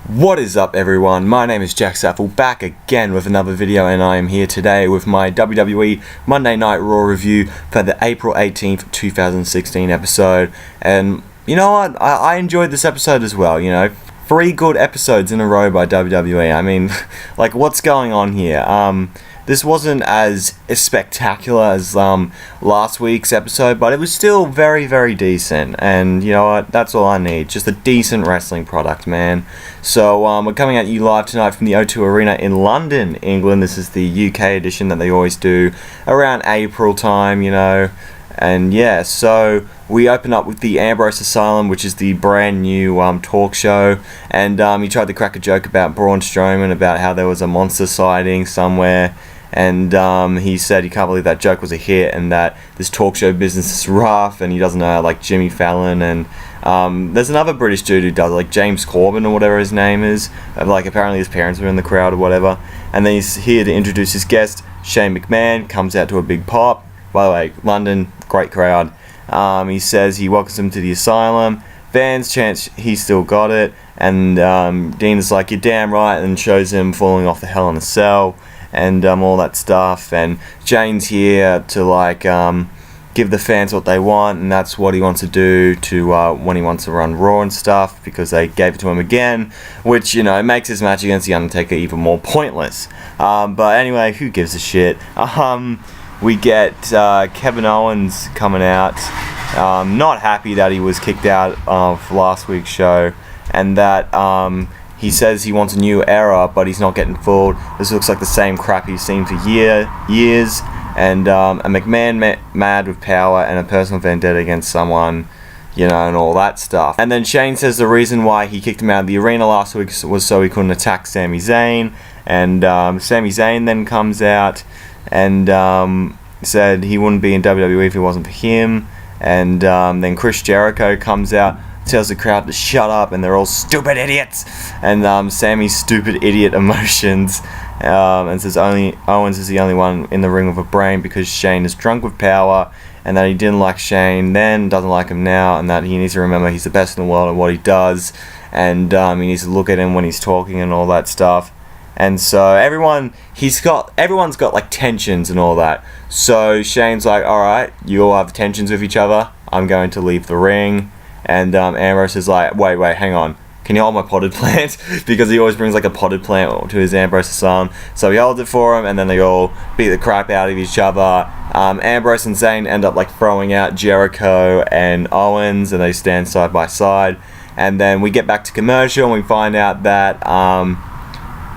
What is up, everyone? My name is Jack Saffel, back again with another video, and I am here today with my WWE Monday Night Raw review for the April 18th, 2016 episode. And you know what? I enjoyed this episode as well, you know. 3 good episodes in a row by WWE. I mean, like, what's going on here? This wasn't as spectacular as last week's episode, but it was still very, very decent. And you know what? That's all I need. Just a decent wrestling product, man. So we're coming at you live tonight from the O2 Arena in London, England. This is the UK edition that they always do around April time, you know. And yeah, so we open up with the Ambrose Asylum, which is the brand new talk show. And he tried to crack a joke about Braun Strowman, about how there was a monster sighting somewhere. And he said he can't believe that joke was a hit, and that this talk show business is rough, and he doesn't know, like Jimmy Fallon. And there's another British dude who does, like James Corbin or whatever his name is. Like, apparently his parents were in the crowd or whatever. And then he's here to introduce his guest, Shane McMahon. Comes out to a big pop. By the way, London, great crowd. He says he welcomes him to the asylum. Fans chant he's still got it. And Dean is like, you're damn right, and shows him falling off the Hell in a Cell. And all that stuff, and Jane's here to like give the fans what they want, and that's what he wants to do to when he wants to run Raw and stuff, because they gave it to him again, which, you know, makes his match against The Undertaker even more pointless. But anyway, who gives a shit? We get Kevin Owens coming out, not happy that he was kicked out of last week's show, and that he says he wants a new era, but he's not getting fooled. This looks like the same crap he's seen for years. And a McMahon mad with power and a personal vendetta against someone, you know, and all that stuff. And then Shane says the reason why he kicked him out of the arena last week was so he couldn't attack Sami Zayn. And Sami Zayn then comes out and said he wouldn't be in WWE if it wasn't for him. And then Chris Jericho comes out, tells the crowd to shut up, and they're all stupid idiots. And Sammy's stupid idiot emotions, and says Owens is the only one in the ring with a brain, because Shane is drunk with power, and that he didn't like Shane then, doesn't like him now, and that he needs to remember he's the best in the world at what he does, and he needs to look at him when he's talking and all that stuff. And so everyone's got like tensions and all that. So Shane's like, alright, you all have tensions with each other, I'm going to leave the ring. And Ambrose is like, wait, hang on. Can you hold my potted plant? Because he always brings like a potted plant to his Ambrose Asylum. So he holds it for him, and then they all beat the crap out of each other. Ambrose and Zayn end up like throwing out Jericho and Owens, and they stand side by side. And then we get back to commercial, and we find out that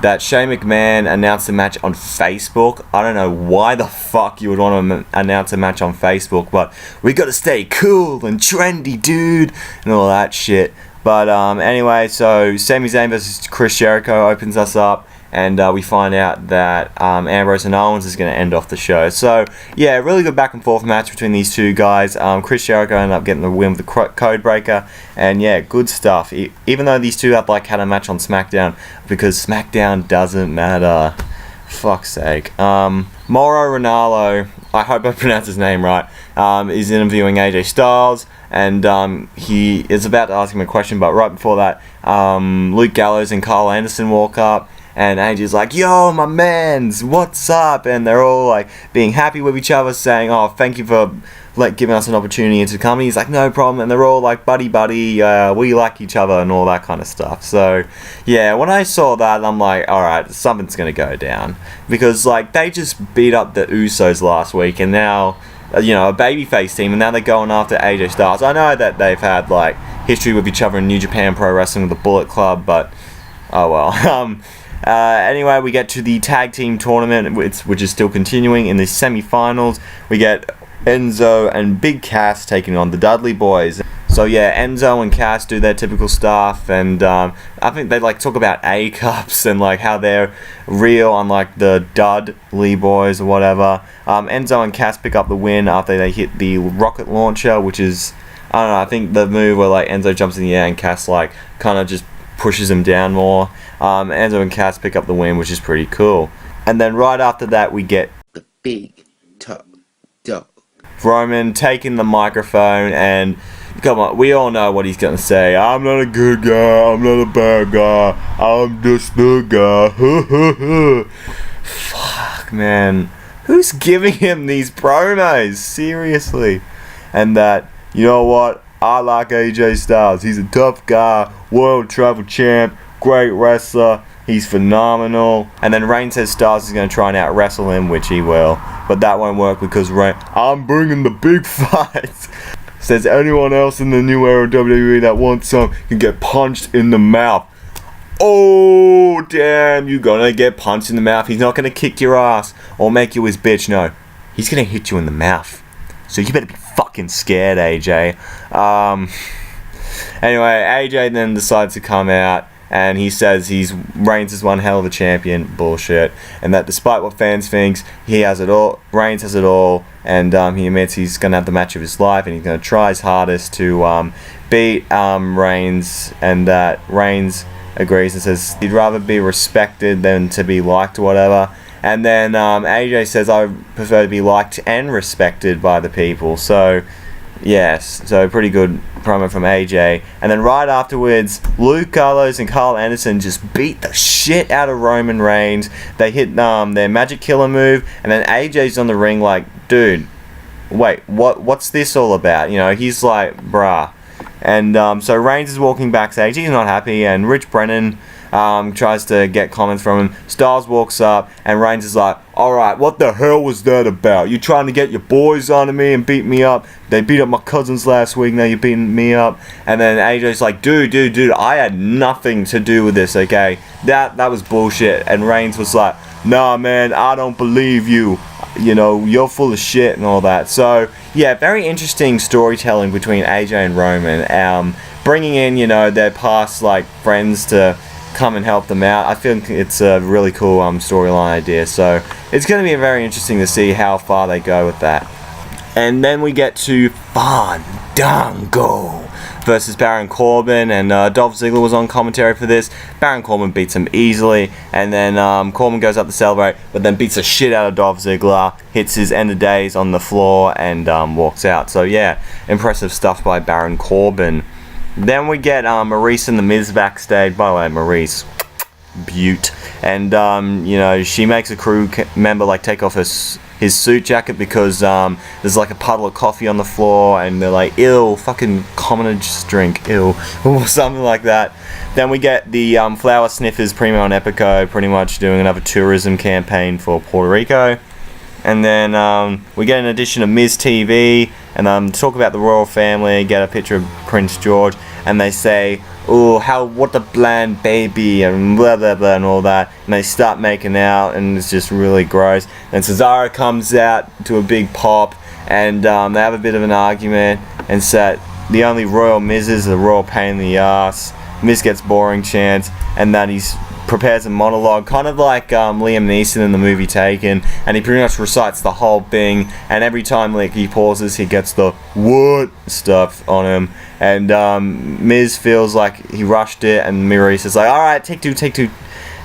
that Shane McMahon announced a match on Facebook. I don't know why the fuck you would want to announce a match on Facebook, but we gotta stay cool and trendy, dude, and all that shit. But anyway, so Sami Zayn versus Chris Jericho opens us up, and we find out that Ambrose and Owens is going to end off the show. So yeah, really good back and forth match between these two guys. Chris Jericho ended up getting the win with the code breaker, and yeah, good stuff. Even though these two have like had a match on SmackDown, because SmackDown doesn't matter. Fuck's sake. Mauro Ranallo, I hope I pronounced his name right, is interviewing AJ Styles, and he is about to ask him a question, but right before that, Luke Gallows and Carl Anderson walk up, and AJ's like, yo, my mans, what's up? And they're all like being happy with each other, saying, oh, thank you for giving us an opportunity into the company. He's like, no problem. And they're all like, buddy, we like each other and all that kind of stuff. So yeah, when I saw that, I'm like, alright, something's gonna go down, because like they just beat up the Usos last week, and now, you know, a babyface team, and now they're going after AJ Styles. I know that they've had like history with each other in New Japan Pro Wrestling with the Bullet Club, but oh well. Anyway, we get to the tag team tournament, which is still continuing. In the semi-finals, we get Enzo and Big Cass taking on the Dudley Boys. So yeah, Enzo and Cass do their typical stuff, and I think they like talk about A-cups and like how they're real, unlike the Dudley Boys or whatever. Enzo and Cass pick up the win after they hit the rocket launcher, which is, I don't know, I think the move where like Enzo jumps in the air and Cass like kind of just pushes him down more. Enzo and Cass pick up the win, which is pretty cool. And then right after that, we get the big top dog, Roman taking the microphone and Come on, we all know what he's gonna say. I'm not a good guy, I'm not a bad guy, I'm just the guy. Fuck, man. Who's giving him these promos? Seriously. And that, you know what? I like AJ Styles. He's a tough guy, world travel champ, great wrestler. He's phenomenal. And then Reigns says Styles is going to try and out wrestle him, which he will. But that won't work because I'm bringing the big fights. Says anyone else in the new era of WWE that wants some can get punched in the mouth. Oh, damn, you're gonna get punched in the mouth. He's not gonna kick your ass or make you his bitch. No, he's gonna hit you in the mouth. So you better be fucking scared, AJ. Anyway, AJ then decides to come out and he says Reigns is one hell of a champion. Bullshit. And that despite what fans think, he has it all. Reigns has it all. And he admits he's going to have the match of his life and he's going to try his hardest to beat Reigns. And that Reigns agrees and says he'd rather be respected than to be liked or whatever. And then AJ says I prefer to be liked and respected by the people. So yes, so pretty good promo from AJ. And then right afterwards, Luke Gallows and Carl Anderson just beat the shit out of Roman Reigns. They hit their magic killer move, and then AJ's on the ring like, dude, wait, what's this all about? You know, he's like, bruh. And so Reigns is walking backstage. He's not happy, and Rich Brennan tries to get comments from him. Styles walks up, and Reigns is like, alright, what the hell was that about? You trying to get your boys onto me and beat me up? They beat up my cousins last week, now you're beating me up. And then AJ's like, dude, I had nothing to do with this, okay? That was bullshit. And Reigns was like, nah, man, I don't believe you. You know, you're full of shit and all that. So, yeah, very interesting storytelling between AJ and Roman. Bringing in, you know, their past, like, friends to come and help them out. I think it's a really cool storyline idea. So, it's going to be very interesting to see how far they go with that. And then we get to Fandango versus Baron Corbin, and Dolph Ziggler was on commentary for this. Baron Corbin beats him easily, and then Corbin goes up to celebrate, but then beats the shit out of Dolph Ziggler, hits his end of days on the floor, and walks out. So yeah, impressive stuff by Baron Corbin. Then we get Maurice and The Miz backstage. By the way, Maurice, beaut. And you know, she makes a crew member like take off his suit jacket because there's like a puddle of coffee on the floor, and they're like, ew, fucking commoners drink, ew, or something like that. Then we get the Flower Sniffers Primo and Epico pretty much doing another tourism campaign for Puerto Rico. And then we get an edition of Miz TV, and talk about the royal family, get a picture of Prince George, and they say, oh, what a bland baby, and blah blah blah and all that, and they start making out, and it's just really gross. And Cesaro comes out to a big pop, and they have a bit of an argument, and said the only royal Miz's are the royal pain in the ass. Miz gets boring chants, and then he prepares a monologue, kind of like Liam Neeson in the movie Taken, and he pretty much recites the whole thing, and every time like he pauses, he gets the what stuff on him, and Miz feels like he rushed it, and Maurice is like, alright, take two.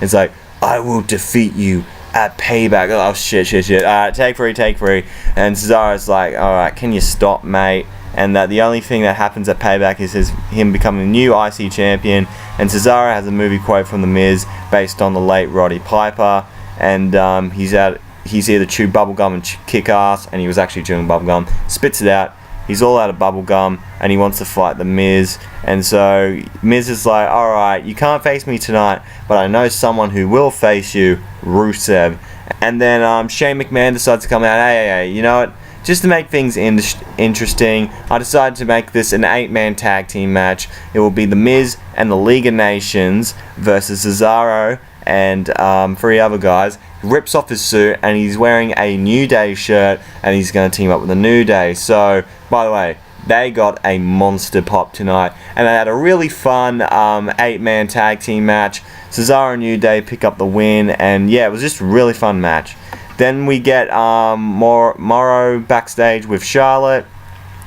It's like, I will defeat you at Payback. Oh shit. Alright, take three. And Cesaro's like, alright, can you stop, mate? And that the only thing that happens at Payback is him becoming the new IC champion. And Cesaro has a movie quote from The Miz based on the late Roddy Piper, and he's here to chew bubblegum and kick ass, and he was actually chewing bubblegum, spits it out, he's all out of bubblegum, and he wants to fight The Miz. And so Miz is like, alright, you can't face me tonight, but I know someone who will face you, Rusev. And then Shane McMahon decides to come out, hey, you know what? Just to make things interesting, I decided to make this an 8-man tag team match. It will be The Miz and the League of Nations versus Cesaro and 3 other guys. He rips off his suit, and he's wearing a New Day shirt, and he's going to team up with the New Day. So, by the way, they got a monster pop tonight, and they had a really fun 8-man tag team match. Cesaro and New Day pick up the win, and yeah, it was just a really fun match. Then we get Morrow backstage with Charlotte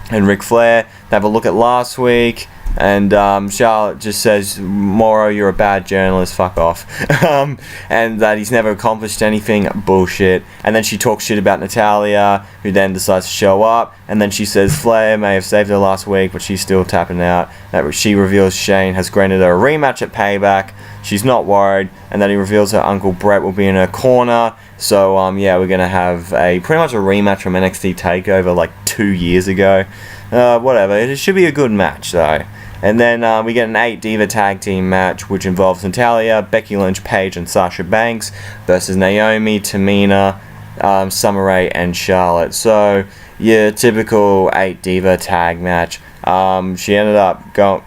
and Ric Flair. They have a look at last week, And Charlotte just says, Mauro, you're a bad journalist, fuck off. And that he's never accomplished anything. Bullshit. And then she talks shit about Natalya, who then decides to show up. And then she says Flair may have saved her last week, but she's still tapping out. That she reveals Shane has granted her a rematch at Payback. She's not worried. And then he reveals her uncle Brett will be in her corner. So yeah, we're gonna have pretty much a rematch from NXT TakeOver like 2 years ago. Whatever. It should be a good match though. And then we get an 8 Diva Tag Team match, which involves Natalya, Becky Lynch, Paige, and Sasha Banks versus Naomi, Tamina, Summer Rae, and Charlotte. So, yeah, typical 8 Diva tag match. She ended up going...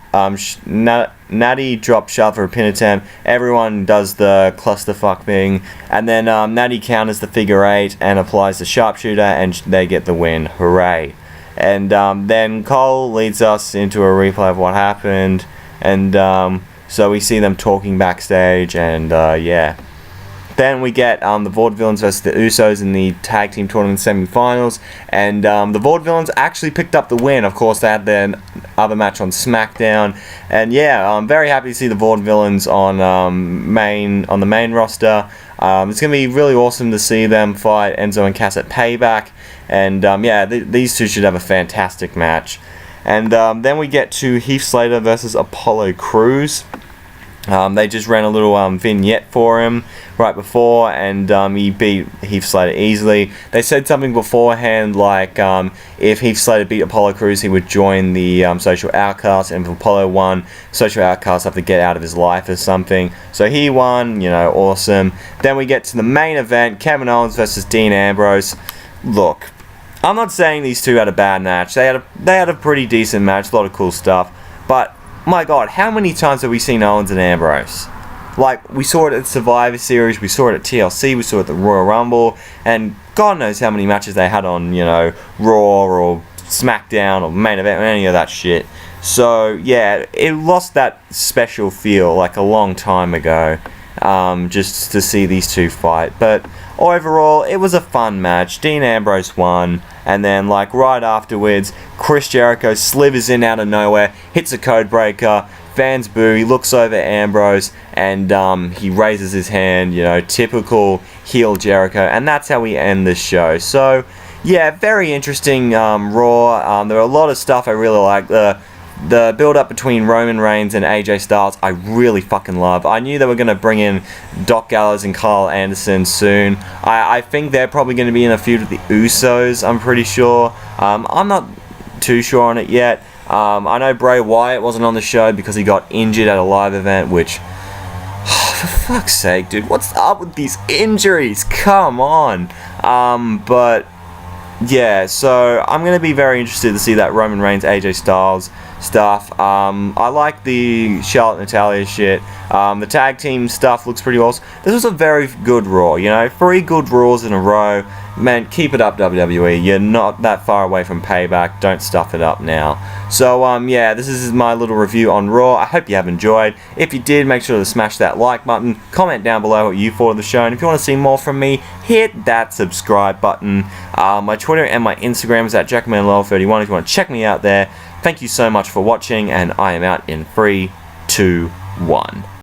Natty dropped Charlotte for a pin attempt. Everyone does the clusterfuck thing. And then Natty counters the figure 8 and applies the sharpshooter, and they get the win. Hooray. And then Cole leads us into a replay of what happened, and so we see them talking backstage, and yeah. Then we get the Vaudevillains versus the Usos in the Tag Team Tournament semi-finals, and the Vaudevillains actually picked up the win. Of course, they had their other match on SmackDown, and yeah, I'm very happy to see the Vaudevillains on the main roster. It's going to be really awesome to see them fight Enzo and Cass at Payback. And yeah, these two should have a fantastic match. And then we get to Heath Slater versus Apollo Crews. They just ran a little vignette for him right before, and he beat Heath Slater easily. They said something beforehand like if Heath Slater beat Apollo Crews, he would join the Social Outcasts, and if Apollo won, Social Outcasts have to get out of his life or something. So he won, you know, awesome. Then we get to the main event, Kevin Owens versus Dean Ambrose. Look, I'm not saying these two had a bad match. They had a pretty decent match, a lot of cool stuff, but my God, how many times have we seen Owens and Ambrose? Like, we saw it at Survivor Series, we saw it at TLC, we saw it at the Royal Rumble, and God knows how many matches they had on, you know, Raw or SmackDown or Main Event or any of that shit. So, yeah, it lost that special feel like a long time ago, just to see these two fight. But overall, it was a fun match. Dean Ambrose won. And then, like, right afterwards, Chris Jericho slithers in out of nowhere, hits a code breaker, fans boo, he looks over Ambrose, and he raises his hand, you know, typical heel Jericho, and that's how we end this show. So, yeah, very interesting Raw. There are a lot of stuff I really like. The build-up between Roman Reigns and AJ Styles, I really fucking love. I knew they were going to bring in Doc Gallows and Carl Anderson soon. I think they're probably going to be in a feud with the Usos, I'm pretty sure. I'm not too sure on it yet. I know Bray Wyatt wasn't on the show because he got injured at a live event, which... for fuck's sake, dude, what's up with these injuries? Come on. But... yeah, so I'm going to be very interested to see that Roman Reigns, AJ Styles stuff. I like the Charlotte Natalya shit. The tag team stuff looks pretty awesome. This was a very good Raw, you know, 3 good Raws in a row. Man, keep it up, WWE. You're not that far away from Payback. Don't stuff it up now. So, yeah, this is my little review on Raw. I hope you have enjoyed. If you did, make sure to smash that like button. Comment down below what you thought of the show. And if you want to see more from me, hit that subscribe button. My Twitter and my Instagram is at JackmanLowell31 if you want to check me out there. Thank you so much for watching, and I am out in 3, 2, 1.